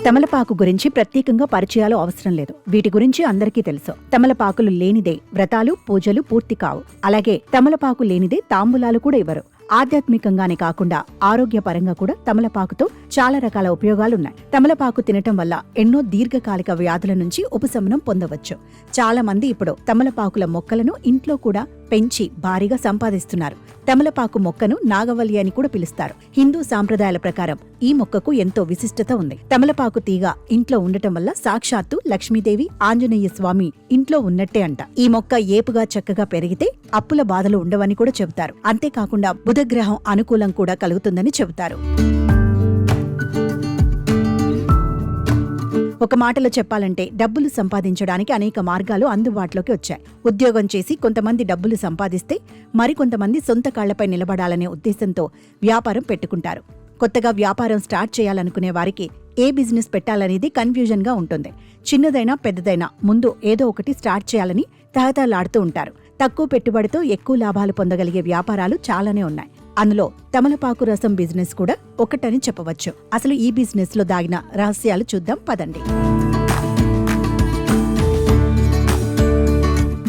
తమలపాకు గురించి ప్రత్యేకంగా పరిచయాలు అవసరం లేదు. వీటి గురించి అందరికీ తెలుసు. తమలపాకులు లేనిదే వ్రతాలు, పూజలు పూర్తి కావు. అలాగే తమలపాకు లేనిదే తాంబూలాలు కూడా ఇవ్వరు. ఆధ్యాత్మికంగానే కాకుండా ఆరోగ్యపరంగా కూడా తమలపాకుతో చాలా రకాల ఉపయోగాలున్నాయి. తమలపాకు తినటం వల్ల ఎన్నో దీర్ఘకాలిక వ్యాధుల నుంచి ఉపశమనం పొందవచ్చు. చాలా మంది ఇప్పుడు తమలపాకుల మొక్కలను ఇంట్లో కూడా పెంచి భారీగా సంపాదిస్తున్నారు. తమలపాకు మొక్కను నాగవల్లి అని కూడా పిలుస్తారు. హిందూ సాంప్రదాయాల ప్రకారం ఈ మొక్కకు ఎంతో విశిష్టత ఉంది. తమలపాకు తీగ ఇంట్లో ఉండటం వల్ల సాక్షాత్తు లక్ష్మీదేవి, ఆంజనేయ స్వామి ఇంట్లో ఉన్నట్టే అంట. ఈ మొక్క ఏపుగా చక్కగా పెరిగితే అప్పుల బాధలు ఉండవని కూడా చెబుతారు. అంతేకాకుండా బుధగ్రహం అనుకూలం కూడా కలుగుతుందని చెబుతారు. ఒక మాటలో చెప్పాలంటే డబ్బులు సంపాదించడానికి అనేక మార్గాలు అందుబాటులోకి వచ్చాయి. ఉద్యోగం చేసి కొంతమంది డబ్బులు సంపాదిస్తే మరికొంతమంది సొంత కాళ్లపై నిలబడాలనే ఉద్దేశంతో వ్యాపారం పెట్టుకుంటారు. కొత్తగా వ్యాపారం స్టార్ట్ చేయాలనుకునే వారికి ఏ బిజినెస్ పెట్టాలనేది కన్ఫ్యూజన్ గా ఉంటుంది. చిన్నదైనా పెద్దదైనా ముందు ఏదో ఒకటి స్టార్ట్ చేయాలని తహతలాడుతూ ఉంటారు. తక్కువ పెట్టుబడితో ఎక్కువ లాభాలు పొందగలిగే వ్యాపారాలు చాలానే ఉన్నాయి. అందులో తమలపాకు రసం బిజినెస్ కూడా ఒకటని చెప్పవచ్చు. అసలు ఈ బిజినెస్ లో దాగిన రహస్యాలు చూద్దాం పదండి.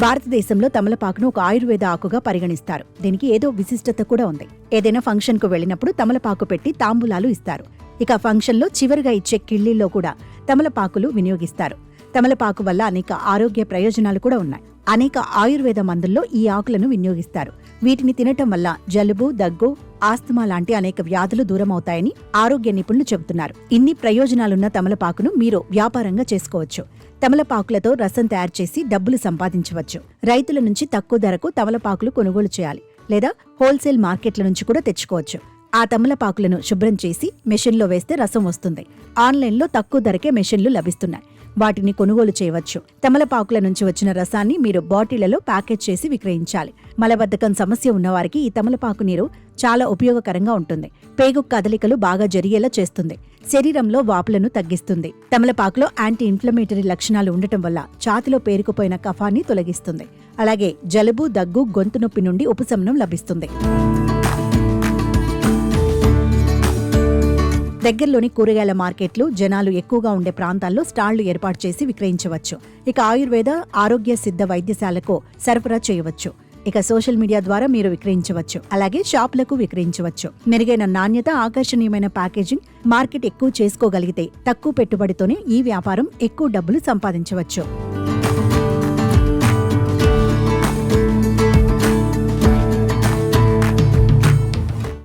భారతదేశంలో తమలపాకును ఒక ఆయుర్వేద ఆకుగా పరిగణిస్తారు. దీనికి ఏదో విశిష్టత కూడా ఉంది. ఏదైనా ఫంక్షన్ కు వెళ్లినప్పుడు తమలపాకు పెట్టి తాంబూలాలు ఇస్తారు. ఇక ఫంక్షన్ లో చివరిగా ఇచ్చే కిళ్లీల్లో కూడా తమలపాకులు వినియోగిస్తారు. తమలపాకు వల్ల అనేక ఆరోగ్య ప్రయోజనాలు కూడా ఉన్నాయి. అనేక ఆయుర్వేద మందుల్లో ఈ ఆకులను వినియోగిస్తారు. వీటిని తినటం వల్ల జలుబు, దగ్గు, ఆస్తమా లాంటి అనేక వ్యాధులు దూరమవుతాయని ఆరోగ్య నిపుణులు చెబుతున్నారు. ఇన్ని ప్రయోజనాలున్న తమలపాకును మీరు వ్యాపారంగా చేసుకోవచ్చు. తమలపాకులతో రసం తయారు చేసి డబ్బులు సంపాదించవచ్చు. రైతుల నుంచి తక్కువ ధరకు తమలపాకులు కొనుగోలు చేయాలి, లేదా హోల్సేల్ మార్కెట్ల నుంచి కూడా తెచ్చుకోవచ్చు. ఆ తమలపాకులను శుభ్రం చేసి మెషిన్లో వేస్తే రసం వస్తుంది. ఆన్లైన్లో తక్కువ ధరకే మెషిన్లు లభిస్తున్నాయి. వాటిని కొనుగోలు చేయవచ్చు. తమలపాకుల నుంచి వచ్చిన రసాన్ని మీరు బాటిళ్లలో ప్యాకేజ్ చేసి విక్రయించాలి. మలబద్ధకం సమస్య ఉన్నవారికి ఈ తమలపాకు నీరు చాలా ఉపయోగకరంగా ఉంటుంది. పేగు కదలికలు బాగా జరిగేలా చేస్తుంది. శరీరంలో వాపులను తగ్గిస్తుంది. తమలపాకులో యాంటీ ఇన్ఫ్లమేటరీ లక్షణాలు ఉండటం వల్ల ఛాతిలో పేరుకుపోయిన కఫాన్ని తొలగిస్తుంది. అలాగే జలుబు, దగ్గు, గొంతు నొప్పి నుండి ఉపశమనం లభిస్తుంది. దగ్గరలోని కూరగాయల మార్కెట్లు, జనాలు ఎక్కువగా ఉండే ప్రాంతాల్లో స్టాళ్లు ఏర్పాటు చేసి విక్రయించవచ్చు. ఇక ఆయుర్వేద, ఆరోగ్య సిద్ధ వైద్యశాలకు సరఫరా చేయవచ్చు. ఇక సోషల్ మీడియా ద్వారా మీరు విక్రయించవచ్చు. అలాగే షాపులకు విక్రయించవచ్చు. మెరుగైన నాణ్యత, ఆకర్షణీయమైన ప్యాకేజింగ్, మార్కెట్ ఎక్కువ చేసుకోగలిగితే తక్కువ పెట్టుబడితోనే ఈ వ్యాపారం ఎక్కువ డబ్బులు సంపాదించవచ్చు.